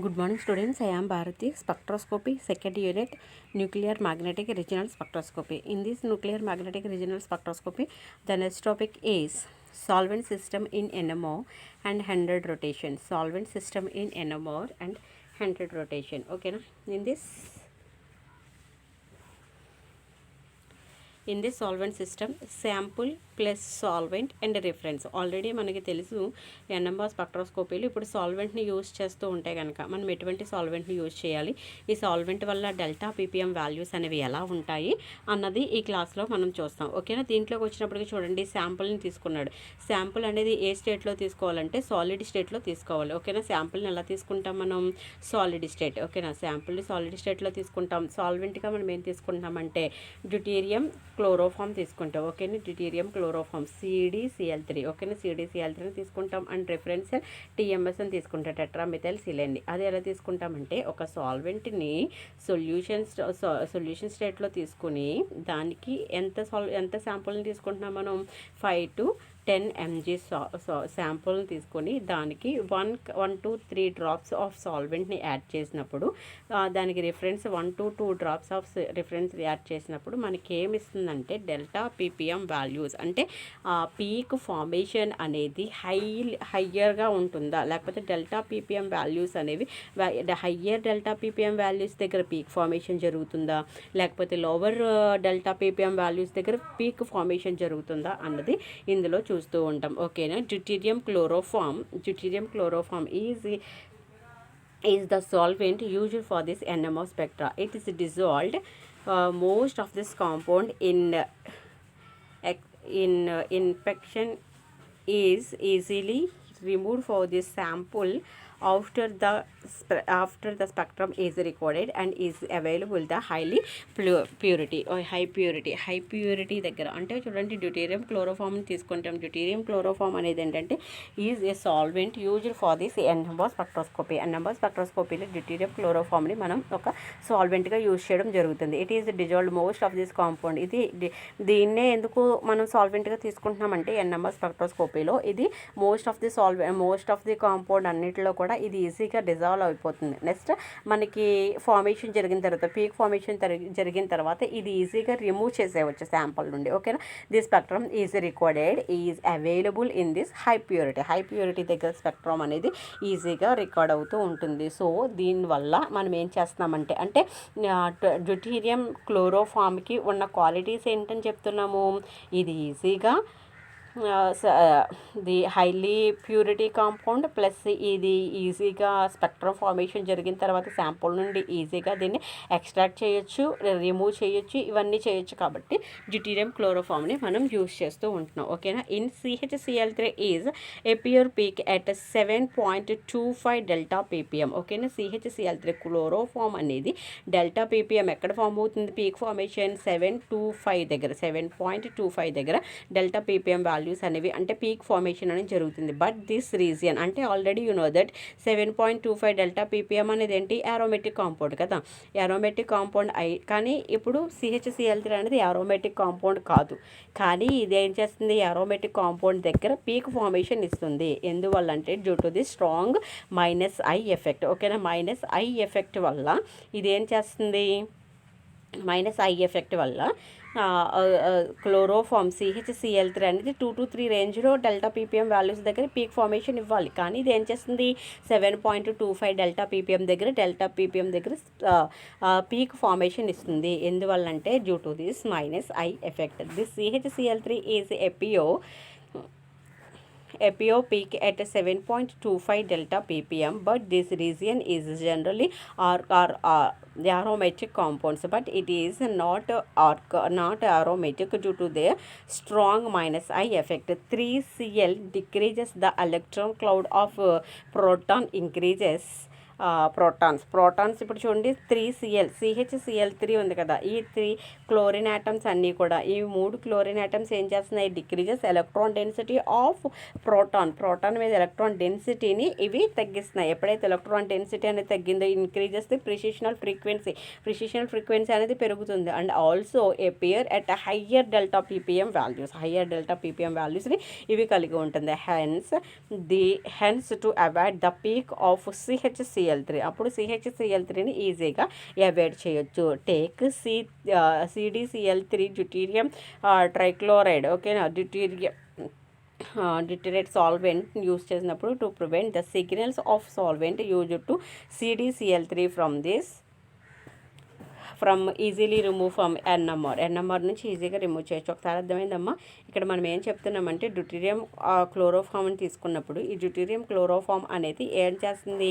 Good morning students, I am Bharati. Spectroscopy, second unit, nuclear magnetic resonance spectroscopy. In this nuclear magnetic resonance spectroscopy, the next topic is solvent system in NMR and 100 rotation. Solvent system in NMR and 100 rotation. Okay, na? In this solvent system, sample plus solvent and reference already మనకి తెలుసు NMR స్పెక్ట్రోస్కోపీలో ఇప్పుడు సాల్వెంట్ని use చేస్తూ ఉంటే కనుక మనం ఎటువంటి సాల్వెంట్ని use చేయాలి, ఈ సాల్వెంట్ వల్ల డెల్టా పీపీఎం వాల్యూస్ అనేవి ఎలా ఉంటాయి అన్నది ఈ క్లాస్లో మనం చూస్తాం. ఓకేనా? దీంట్లోకి వచ్చినప్పటికీ చూడండి, శాంపుల్ని తీసుకున్నాడు. శాంపుల్ అనేది ఏ స్టేట్లో తీసుకోవాలంటే సాలిడ్ స్టేట్లో తీసుకోవాలి. ఓకేనా? శాంపుల్ని ఎలా తీసుకుంటాం మనం? Solid state. ఓకేనా? శాంపుల్ని సాలిడ్ స్టేట్లో తీసుకుంటాం. సాల్వెంట్గా మనం ఏం తీసుకుంటామంటే డ్యూటీరియం క్లోరోఫామ్ తీసుకుంటాం. ఓకేనా? Deuterium chloroform CdCl3. ఓకేనా? CdCl3 తీసుకుంటాం. అండ్ రిఫరెన్స్ TMS అని తీసుకుంటాం, టెట్రామిథైల్ సిలైన్. అది ఎలా తీసుకుంటామంటే ఒక సాల్వెంట్ని సొల్యూషన్ స్టేట్లో తీసుకుని దానికి ఎంత శాంపుల్ని తీసుకుంటున్నాం మనం? 5 to 10 mg శాంపుల్ని తీసుకొని దానికి 1 to 3 డ్రాప్స్ ఆఫ్ సాల్వెంట్ని యాడ్ చేసినప్పుడు దానికి reference 1 to 2 drops of reference add చేసినప్పుడు మనకి ఏమి ఇస్తుందంటే డెల్టా పీపీఎం వాల్యూస్. అంటే పీక్ ఫార్మేషన్ అనేది హయ్యర్గా ఉంటుందా, లేకపోతే డెల్టా పీపీఎం వాల్యూస్ అనేవి హయ్యర్ డెల్టా పీపీఎం వాల్యూస్ దగ్గర పీక్ ఫార్మేషన్ జరుగుతుందా, లేకపోతే లోవర్ డెల్టా పీపీఎం వాల్యూస్ దగ్గర పీక్ ఫార్మేషన్ జరుగుతుందా అన్నది ఇందులో చూస్తూ ఉంటాం. ఓకేనా? Deuterium chloroform is the solvent used for this NMR spectra. It is dissolved most of this compound in infection is easily removed for this sample after the spectrum is recorded and is available the highly purity or high purity దగ్గర. అంటే చూడండి, deuterium chloroform తీసుకుంటాం. Deuterium chloroform అనేది ఏంటంటే is a solvent used for this NMR spectroscopy. NMR స్పెక్ట్రోస్కోపీలో deuterium క్లోరోఫామ్ని మనం ఒక సాల్వెంట్గా యూజ్ చేయడం జరుగుతుంది. It is dissolved most of this compound. దీన్నే ఎందుకు మనం సాల్వెంట్గా తీసుకుంటున్నామంటే ఎన్ఎంఆర్ స్పెక్ట్రోస్కోపీలో ఇది మోస్ట్ ఆఫ్ ది కాంపౌండ్ అన్నిటిలో కూడా ఇది ఈజీగా డిజాల్వ్ అయిపోతుంది. నెక్స్ట్ మనకి ఫార్మేషన్ జరిగిన తర్వాత, పీక్ ఫార్మేషన్ జరిగిన తర్వాత ఇది ఈజీగా రిమూవ్ చేసేయవచ్చు శాంపుల్ నుండి. ఓకేనా? The spectrum is recorded is available in this high purity దగ్గర స్పెక్ట్రమ్ అనేది ఈజీగా రికార్డ్ అవుతూ ఉంటుంది. సో దీనివల్ల మనం ఏం చేస్తున్నామంటే డ్యూటీరియం క్లోరోఫామ్కి ఉన్న క్వాలిటీస్ ఏంటని చెప్తున్నాము? ఇది ఈజీగా the highly purity compound plus ఇది ఈజీగా స్పెక్ట్రమ్ ఫార్మేషన్ జరిగిన తర్వాత శాంపుల్ నుండి ఈజీగా దీన్ని ఎక్స్ట్రాక్ట్ చేయొచ్చు, రిమూవ్ చేయొచ్చు, ఇవన్నీ చేయొచ్చు. కాబట్టి డ్యూటీరియం క్లోరోఫామ్ని మనం యూజ్ చేస్తూ ఉంటున్నాం. ఓకేనా? In CHCl3 is a pure peak at 7.25 delta ppm. ఓకేనా? CHCl3 క్లోరోఫామ్ అనేది డెల్టా పీపీఎం ఎక్కడ ఫామ్ అవుతుంది? పీక్ ఫార్మేషన్ 7.25 దగ్గర డెల్టా పీపీఎం వాల్యూస్ అనేవి, అంటే పీక్ ఫార్మేషన్ అనేది జరుగుతుంది. బట్ దిస్ రీజియన్ అంటే already you know that 7.25 delta ppm అనేది ఏంటి? యారోమెటిక్ కాంపౌండ్ కదా. యారోమెటిక్ కాంపౌండ్ కానీ ఇప్పుడు CHCl3 అనేది యారోమెటిక్ కాంపౌండ్ కాదు. కానీ ఇది ఏం చేస్తుంది? యారోమెటిక్ కాంపౌండ్ దగ్గర పీక్ ఫార్మేషన్ ఇస్తుంది. ఎందువల్ల అంటే due to the strong -I effect. ఓకేనా? -I ఎఫెక్ట్ వల్ల ఇది ఏం చేస్తుంది? -I ఎఫెక్ట్ వల్ల క్లోరోఫామ్ CHCl3 అనేది 2 to 3 రేంజ్లో డెల్టా పీపీఎం వాల్యూస్ దగ్గర పీక్ ఫార్మేషన్ ఇవ్వాలి. కానీ ఇది ఏం చేస్తుంది? 7.25 డెల్టా పీపీఎం దగ్గర పీక్ ఫార్మేషన్ ఇస్తుంది. ఎందువల్లంటే due to this -I effect. This CHCl3 is APO peak at 7.25 delta ppm, but this region is generally aromatic compounds, but it is not aromatic due to their strong -I effect. 3Cl decreases the electron cloud of proton increases protons. ఇప్పుడు చూడండి, 3Cl CHCl3 ఉంది కదా, ఈ 3 chlorine atoms అన్నీ కూడా, ఈ 3 chlorine atoms ఏం చేస్తున్నాయి? Decreases electron density of proton మీద ఎలక్ట్రాన్ డెన్సిటీని ఇవి తగ్గిస్తున్నాయి. ఎప్పుడైతే ఎలక్ట్రాన్ డెన్సిటీ అనేది తగ్గిందో ఇంక్రీజెస్ ది ప్రిసిషనల్ ఫ్రీక్వెన్సీ అనేది పెరుగుతుంది. And also appear at higher delta ppm వాల్యూస్ని ఇవి కలిగి ఉంటుంది. Hence to avoid the peak of CHCl CHCl3. అప్పుడు CHCl3ని ఈజీగా అవాయిడ్ చేయొచ్చు. టేక్ CDCl3 డ్యూటీరియం ట్రైక్లోరైడ్, ఓకేనా, డిటరేట్ సాల్వెంట్ యూస్ చేసినప్పుడు to prevent the signals of solvent use to CDCl3 from easily remove from NMR నుంచి ఈజీగా రిమూవ్ చేయొచ్చు. ఒకసారి అర్థమైందమ్మా. ఇక్కడ మనం ఏం చెప్తున్నామంటే డ్యూటీరియం క్లోరోఫామ్ని తీసుకున్నప్పుడు ఈ డ్యూటీరియం క్లోరోఫామ్ అనేది ఏం చేస్తుంది,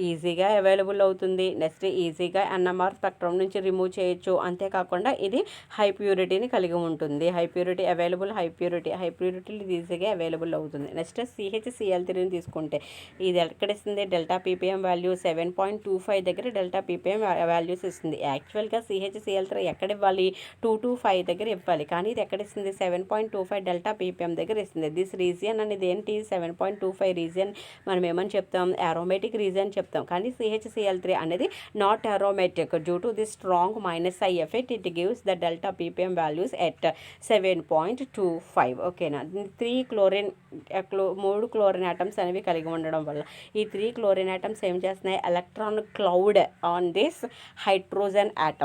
ఈజీగా అవైలబుల్ అవుతుంది. నెక్స్ట్ ఈజీగా ఎన్ఎంఆర్ స్పెక్ట్రమ్ నుంచి రిమూవ్ చేయొచ్చు. అంతేకాకుండా ఇది హై ప్యూరిటీని కలిగి ఉంటుంది. హై ప్యూరిటీ ఈజీగా అవైలబుల్ అవుతుంది. నెక్స్ట్ CHCl3ని తీసుకుంటే ఇది ఎక్కడ ఇస్తుంది, డెల్టా పీపీఎం వాల్యూ 7.25 దగ్గర డెల్టా పీపీఎం వాల్యూస్ ఇస్తుంది. యాక్చువల్గా CHCl3 ఎక్కడ ఇవ్వాలి, 225 దగ్గర ఇవ్వాలి, కానీ ఇది ఎక్కడ ఇస్తుంది, 7.25 డెల్టా పీపీఎం దగ్గర ఇస్తుంది. దిస్ రీజియన్ అనేది ఏంటి, 7.25 రీజియన్ మనం ఏమని చెప్తాం, అరోమేటిక్ రీజియన్ చెప్తాం. కానీ CHCl3 అనేది not aromatic. Due to the strong -I effect it gives the delta ppm values at 7.25. ఓకేనా. 3 క్లోరిన్ ఆటమ్స్ అనేవి కలిగి ఉండడం వల్ల ఈ 3 క్లోరిన్ ఆటమ్స్ ఏం చేస్తున్నాయి, electron cloud on this hydrogen atom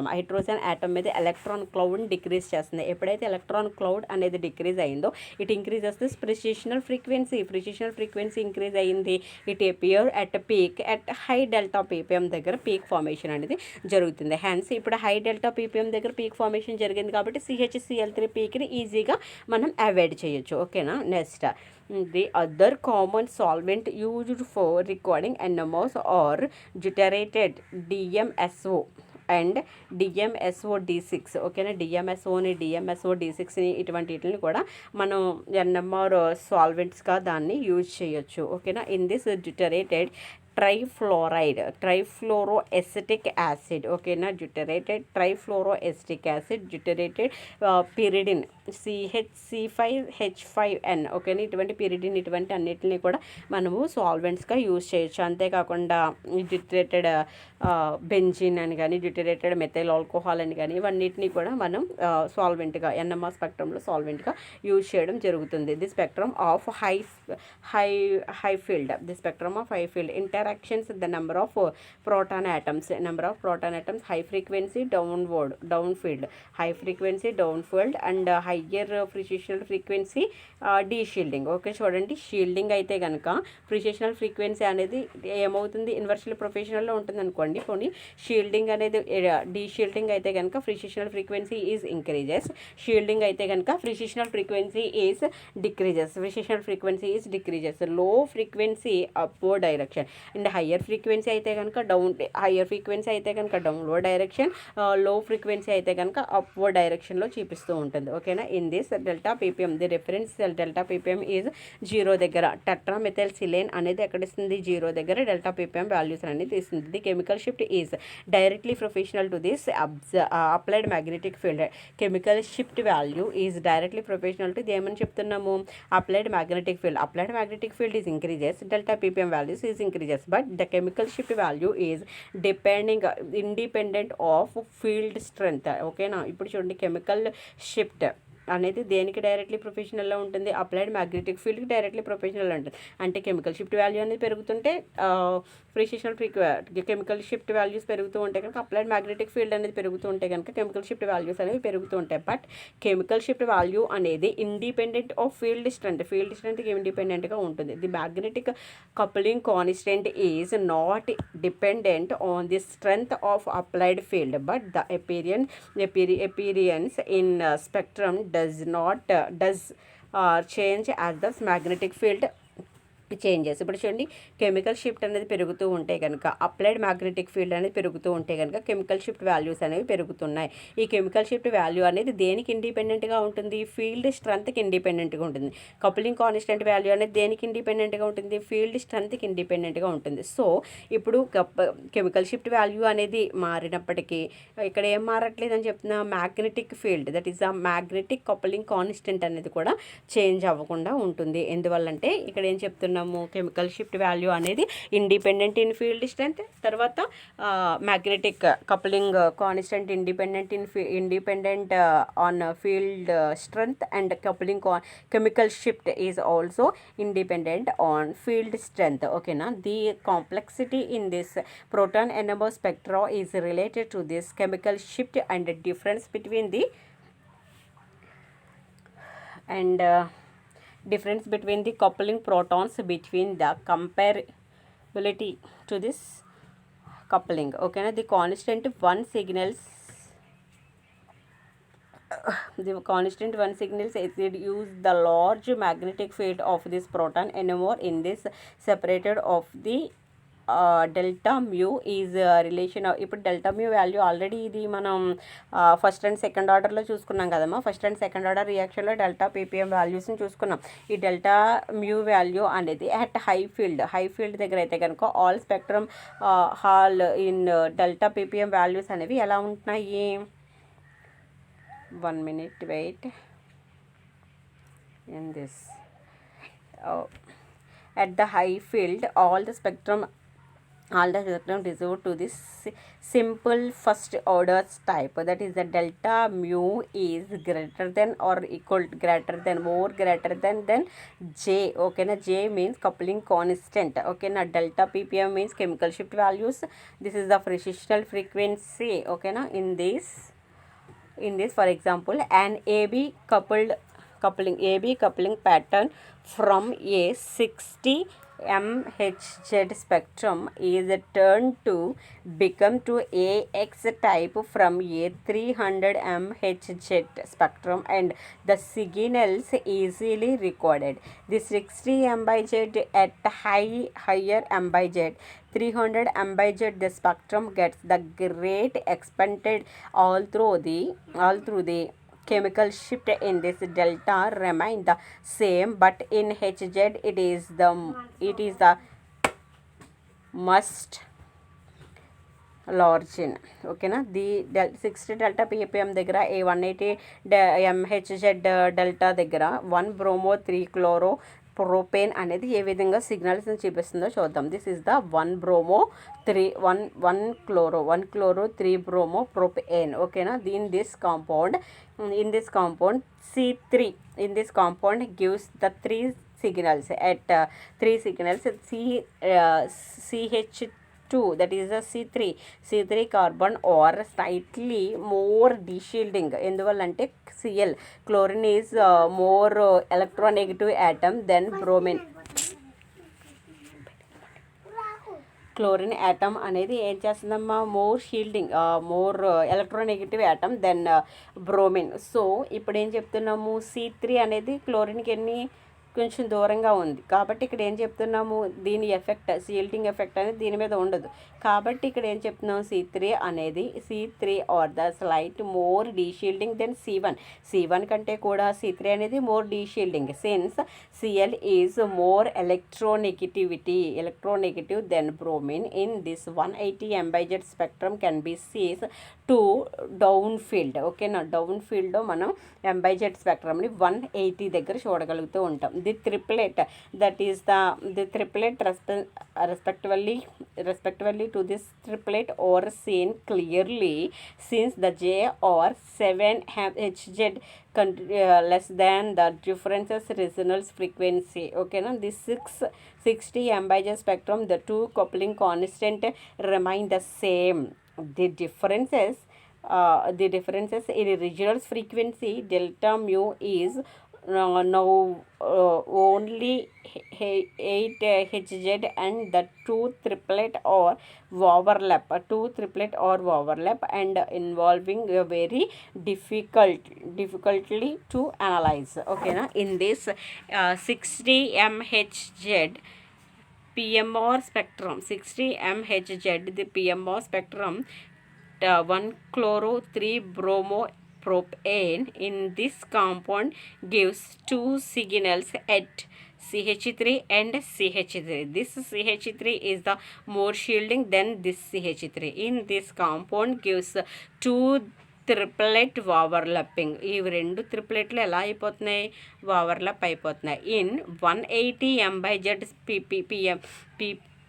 మీద ఎలక్ట్రాన్ క్లౌడ్ని డిక్రీజ్ చేస్తుంది. ఎప్పుడైతే ఎలక్ట్రాన్ క్లౌడ్ అనేది డిక్రీజ్ అయిందో it increases this precessional frequency increase అయ్యింది. It appear at peak at high delta ppm దగ్గర పీక్ ఫార్మేషన్ అనేది జరుగుతుంది. హ్యాన్స్ ఇప్పుడు హై డెల్టా పీపీఎం దగ్గర పీక్ ఫార్మేషన్ జరిగింది కాబట్టి CHCl3 పీక్ని ఈజీగా మనం అవాయిడ్ చేయొచ్చు. ఓకేనా. Next the other common solvent used for recording NMOs are deuterated DMSO and DMSO-D6. ఓకేనా. DMSO-D6ని ఇటువంటి వీటిని కూడా మనం NMR సాల్వెంట్స్గా దాన్ని యూజ్ చేయొచ్చు. ఓకేనా. ఇన్ దిస్ డ్యూటరేటెడ్ ట్రైఫ్లోరోఎసిటిక్ యాసిడ్, ఓకేనా, డ్యూటరేటెడ్ ట్రైఫ్లోరోఎసిటిక్ యాసిడ్, డ్యూటరేటెడ్ పిరిడిన్ CHC5H5N, ఓకేనా, ఇటువంటి పిరిడిన్ ఇటువంటి అన్నిటిని కూడా మనము సాల్వెంట్స్గా యూజ్ చేయొచ్చు. అంతేకాకుండా డ్యూటరేటెడ్ బెంజిన్ అని కానీ డ్యూటరేటెడ్ మెథైల్ ఆల్కహాల్ అని కానీ ఇవన్నిటిని కూడా మనం సాల్వెంట్గా NMR స్పెక్ట్రమ్లో సాల్వెంట్గా యూజ్ చేయడం జరుగుతుంది. The spectrum of high field interactions, the number of proton atoms, high frequency downfield and higher frictional frequency deshielding. Okay, చూడండి, షీల్డింగ్ అయితే కనుక ఫ్రిక్షనల్ ఫ్రీక్వెన్సీ అనేది ఏమవుతుంది, ఇన్వర్స్లీ ప్రొఫెషనల్లో ఉంటుంది అనుకోండి. పోనీ షీల్డింగ్ అనేది డీషీల్డింగ్ అయితే కనుక frictional frequency is increases, shielding అయితే కనుక ఫ్రిక్షనల్ ఫ్రీక్వెన్సీ ఈజ్ డిక్రీజెస్. లో frequency upward direction and higher frequency అయితే కనుక డౌన్వర్డ్ డైరెక్షన్, లో ఫ్రీక్వెన్సీ అయితే కనుక అప్వర్డ్ డైరెక్షన్లో చూపిస్తూ ఉంటుంది. ఓకేనా. In this delta ppm the reference delta ppm is 0 దగ్గర. టెట్రామెథైల్సిలేన్ అనేది ఎక్కడ ఇస్తుంది, 0 దగ్గర డెల్టా పీపీఎం వాల్యూస్ అనేది ఇస్తుంది. The chemical shift is directly professional to this applied magnetic field. Chemical shift value is directly professional to ఇది ఏమని చెప్తున్నాము, applied magnetic field is increases, delta ppm values is increases, but the chemical shift value is independent of field strength. ఓకేనా. ఇప్పుడు చూడండి, chemical shift అనేది దేనికి directly ప్రొఫెషనల్లో ఉంటుంది, applied magnetic ఫీల్డ్కి డైరెక్ట్లీ ప్రొఫెషనల్ ఉంటుంది. అంటే కెమికల్ షిఫ్ట్ వాల్యూ అనేది పెరుగుతుంటే కెమికల్ షిఫ్ట్ వాల్యూస్ పెరుగుతూ ఉంటే కనుక అప్లైడ్ మ్యాగ్నెటిక్ ఫీల్డ్ అనేది పెరుగుతూ ఉంటే కనుక కెమికల్ షిఫ్ట్ వాల్యూస్ అనేవి పెరుగుతూ ఉంటాయి. బట్ కెమికల్ షిఫ్ట్ వాల్యూ అనేది ఇండిపెండెంట్ ఆఫ్ ఫీల్డ్ స్ట్రెంత్కి ఇండిపెండెంట్గా ఉంటుంది. The magnetic coupling constant is not dependent on the strength of applied field, but the appearance in spectrum does change as the magnetic field changes. ఇప్పుడు చూడండి, chemical shift అనేది పెరుగుతూ ఉంటే కనుక applied magnetic field అనేది పెరుగుతూ ఉంటే కనుక కెమికల్ షిఫ్ట్ వాల్యూస్ అనేవి పెరుగుతున్నాయి. ఈ కెమికల్ షిఫ్ట్ వాల్యూ అనేది దేనికి ఇండిపెండెంట్గా ఉంటుంది, ఫీల్డ్ స్ట్రెంత్కి ఇండిపెండెంట్గా ఉంటుంది. కపులింగ్ కాన్స్టెంట్ వాల్యూ అనేది దేనికి ఇండిపెండెంట్గా ఉంటుంది, ఫీల్డ్ స్ట్రెంత్కి ఇండిపెండెంట్గా ఉంటుంది. సో ఇప్పుడు కెమికల్ షిఫ్ట్ వాల్యూ అనేది మారినప్పటికీ ఇక్కడ ఏం మారట్లేదు అని చెప్తున్నా, magnetic field that is the magnetic coupling constant అనేది కూడా చేంజ్ అవ్వకుండా ఉంటుంది. ఎందువల్లంటే ఇక్కడ ఏం చెప్తున్నా, చెప్పుకున్నాము, కెమికల్ షిఫ్ట్ వాల్యూ అనేది ఇండిపెండెంట్ ఇన్ ఫీల్డ్ స్ట్రెంత్, తర్వాత magnetic coupling constant independent on field strength, and coupling chemical shift is also independent on field strength. Okay na, the complexity in this proton NMR spectra is related to this chemical shift and the difference between the coupling protons between the comparability to this coupling. Okay na, the constant one signals use the large magnetic field of this proton NMR in this separated of the delta mu is relation. ఇప్పుడు delta mu value already ఇది మనం first and second ఆర్డర్లో చూసుకున్నాం కదమ్మా. First and second order రియాక్షన్లో delta ppm వాల్యూస్ని చూసుకున్నాం. ఈ డెల్టా మ్యూ వాల్యూ అనేది అట్ హై ఫీల్డ్ దగ్గర అయితే కనుక all spectrum hall in delta ppm values అనేవి ఎలా ఉంటున్నాయి? 1 minute wait. In this at the high field all the spectrum reserved to this simple first order type, that is the delta mu is greater than or equal greater than J. Okay na, J means coupling constant. Okay na, delta ppm means chemical shift values. This is the frictional frequency. Okay na, in this for example an AB coupling pattern from a 60 MHz spectrum is turned to become to AX type from a 300 MHz spectrum, and the signals easily recorded. The 60 MHz at higher MHz 300 MHz the spectrum gets the great expanded all through the chemical shift in this delta remain the same, but in Hz it is the must large in. Okay na, the 60 delta ppm దగ్గర a 180 mHz delta దగ్గర 1 bromo 3 chloro propane అనేది ఏ విధంగా సిగ్నల్స్ని చూపిస్తుందో చూద్దాం. This is the 1 bromo 3 1 chloro 3 bromo propane. ఓకేనా, in this compound C3 in this compound gives the 3 signals at 3 signals CH2, that is the C3 carbon or slightly more deshielding. ఎందువల్లంటే Cl chlorine is more electronegative atom than bromine. Chlorine atom అనేది ఏం చేస్తుందమ్మా, more shielding, more electronegative atom than bromine. So ఇప్పుడు ఏం చెప్తున్నాము, C3 అనేది క్లోరిన్కి కొంచెం దూరంగా ఉంది కాబట్టి ఇక్కడ ఏం చెప్తున్నాము, దీని ఎఫెక్ట్ షీల్డింగ్ ఎఫెక్ట్ అనేది దీని మీద ఉండదు. కాబట్టి ఇక్కడ ఏం చెప్తున్నాము, C3 are the slight more deshielding than C1 కంటే కూడా C3 అనేది more deshielding, since Cl is more electronegative than bromine. In this 180 MHz spectrum can be sees to down field. ఓకేనా, డౌన్ ఫీల్డ్లో మనం MHz స్పెక్ట్రమ్ని 180 దగ్గర చూడగలుగుతూ ఉంటాం. The triplet respectively to this triplet or seen clearly since the J or 7 Hz less than the differences resonance frequency. Okay now, this 60 MHz spectrum, the two coupling constant remain the same. The differences in resonance frequency delta mu is now only 8 Hz, and the two triplet or overlap and involving a very difficultly to analyze. Okay na, in this 60 MHz PMR spectrum, 60 MHz the PMR spectrum, 1 chloro 3 bromo propane in this compound gives 2 signals at CH3 and CH3. This CH3 is the more shielding than this CH3. In this compound gives 2 triplet overlapping. ఇవి రెండు ట్రిప్లెట్లు ఎలా అయిపోతున్నాయి, ఓవర్లప్ అయిపోతున్నాయి. In 180 MZ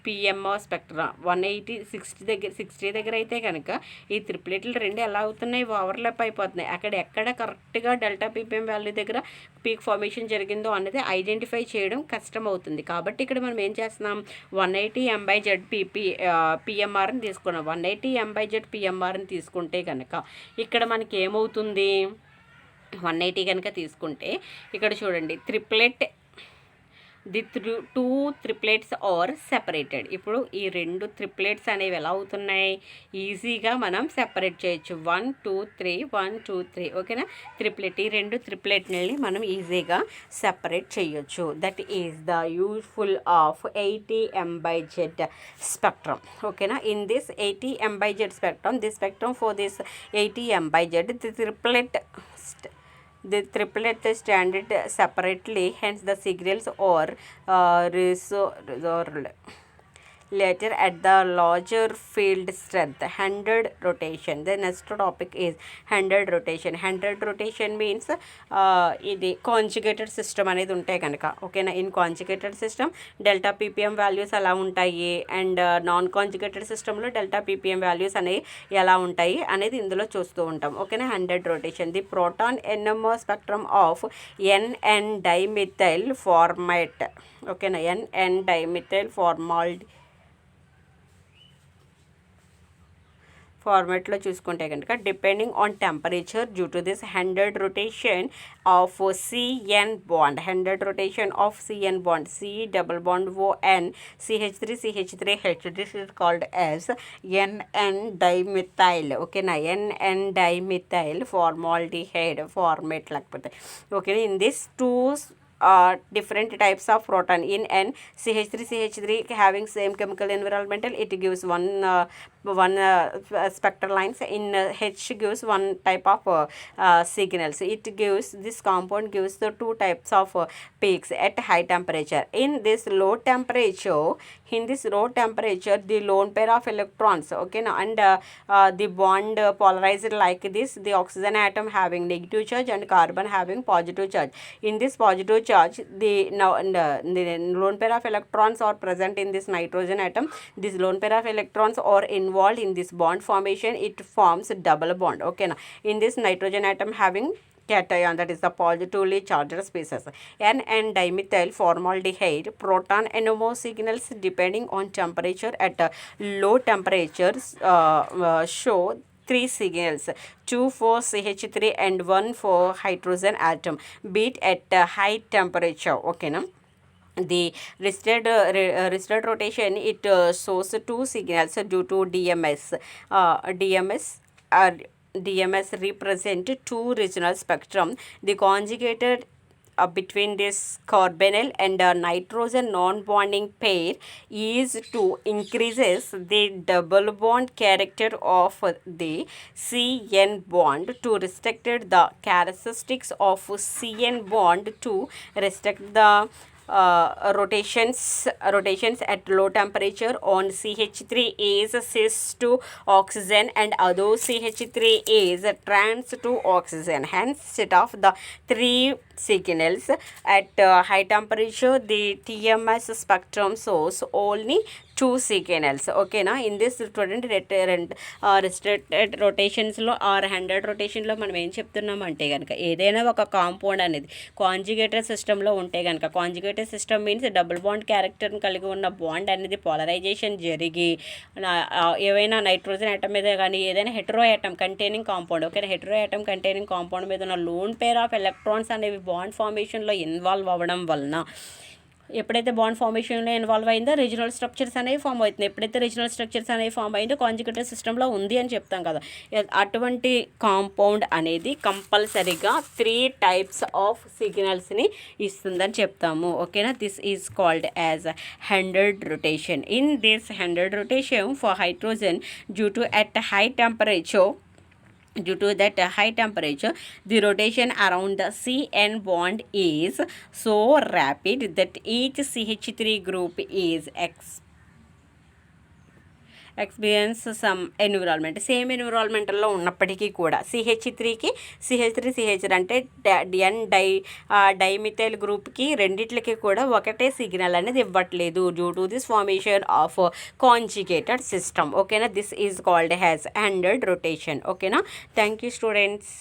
PMO spectra 60 దగ్గర అయితే కనుక ఈ ట్రిప్లెట్లు రెండు ఎలా అవుతున్నాయి, ఓవర్లాప్ అయిపోతున్నాయి. ఎక్కడ కరెక్ట్గా డెల్టా పీపీఎం వాల్యూ దగ్గర పీక్ ఫార్మేషన్ జరిగిందో అన్నది ఐడెంటిఫై చేయడం కష్టం అవుతుంది. కాబట్టి ఇక్కడ మనం ఏం చేస్తున్నాం, 180 MZ పిఎంఆర్ని తీసుకున్నాం. 180 MZ పిఎంఆర్ని తీసుకుంటే కనుక ఇక్కడ మనకి ఏమవుతుంది, 180 కనుక తీసుకుంటే ఇక్కడ చూడండి, the two triplets are separated. ఇప్పుడు ఈ రెండు ట్రిప్లెట్స్ అనేవి ఎలా అవుతున్నాయి, ఈజీగా మనం సెపరేట్ చేయొచ్చు. 1 2 3 1 2 3 ఓకేనా. ఈ రెండు ట్రిప్లెట్ని మనం ఈజీగా సెపరేట్ చేయొచ్చు. That is the useful of 80 MZ spectrum. ఓకేనా. In this 80 MZ spectrum, this spectrum for this 80 MZ, the triplet standard separately, hence the signals or resolved later at the larger field strength. 100 rotation. The next topic is 100 rotation. 100 rotation means ఇది conjugated system అనేది ఉంటాయి కనుక, ఓకేనా. In conjugated system delta ppm values ఎలా ఉంటాయి and non conjugated సిస్టంలో delta ppm values అనేవి ఎలా ఉంటాయి అనేది ఇందులో చూస్తూ ఉంటాం, ఓకేనా. 100 rotation. The proton NMR spectrum of NN dimethyl formate, ఓకేనా. NN డైమిథైల్ ఫార్మాట్లో చూసుకుంటే కనుక depending on temperature due to this 100 rotation of CN bond, 100 rotation of CN bond, C double bond ON CH3CH3H, this is called as NN dimethyl, ఓకేనా. NN dimethyl formaldehyde format లేకపోతే, okay. In this two different types of proton. In N, CH3 having same chemical environmental, it gives one spectral lines. In H gives one type of signals. It gives, this compound gives the two types of peaks at high temperature. In this low temperature, the lone pair of electrons, okay, and the bond polarized like this, the oxygen atom having negative charge and carbon having positive charge. In this positive charge, the lone pair of electrons are present in this nitrogen atom. This lone pair of electrons are involved in this bond formation. It forms double bond, okay na. In this nitrogen atom having cation, that is the positively charged species. NN dimethyl formaldehyde proton NMR signals depending on temperature. At low temperatures show 3 signals, 2 for CH3 and 1 for hydrogen atom, beat at high temperature, okay na. The resisted rotation, it shows 2 signals due to DMS represent 2 regional spectrum. The conjugated between this carbonyl and nitrogen non-bonding pair is to increases the double bond character of the CN bond to restrict the characteristics of CN bond to restrict the rotations at low temperature on CH3 is cis to oxygen and other CH3 is trans to oxygen. Hence set of the 3 signals at high temperature, the TMS spectrum shows only 2 signals, okay na. In this student restricted రొటేషన్స్లో or 100 రొటేషన్లో మనం ఏం చెప్తున్నాం అంటే కనుక, ఏదైనా ఒక compound అనేది కాంజుగేటెడ్ సిస్టంలో ఉంటే కనుక, conjugated system means double bond క్యారెక్టర్ని కలిగి ఉన్న బాండ్ అనేది పోలరైజేషన్ జరిగి ఏవైనా నైట్రోజన్ ఆటమ్ మీద కానీ ఏదైనా hetero atom containing compound, okay, hetero atom containing compound మీద ఉన్న లోన్ పేర్ ఆఫ్ ఎలక్ట్రాన్స్ అనేవి బాండ్ ఫార్మేషన్లో ఇన్వాల్వ్ అవ్వడం వలన, ఎప్పుడైతే బాండ్ ఫార్మేషన్లో ఇన్వాల్వ్ అయిందో రీజనల్ స్ట్రక్చర్స్ అనేవి ఫామ్ అవుతుంది. ఎప్పుడైతే రీజనల్ స్ట్రక్చర్స్ అనేవి ఫామ్ అయిందో కాంజుగేటెడ్ సిస్టంలో ఉంది అని చెప్తాం కదా. అటువంటి కాంపౌండ్ అనేది కంపల్సరీగా 3 types ఆఫ్ సిగ్నల్స్ని ఇస్తుందని చెప్తాము, ఓకేనా. This is called as 100 rotation. In this 100 rotation for hydrogen due to at high temperature, the rotation around the CN bond is so rapid that each CH3 group is experience some environment, same ఎన్విరాన్మెంట్లో ఉన్నప్పటికీ కూడా CH3కి CH3 అంటే ఎన్ dimethyl గ్రూప్కి రెండిట్లకి కూడా ఒకటే signal అనేది ఇవ్వట్లేదు due to this formation of conjugated system. ఓకేనా, this is called has handed rotation. ఓకేనా, థ్యాంక్ యూ స్టూడెంట్స్.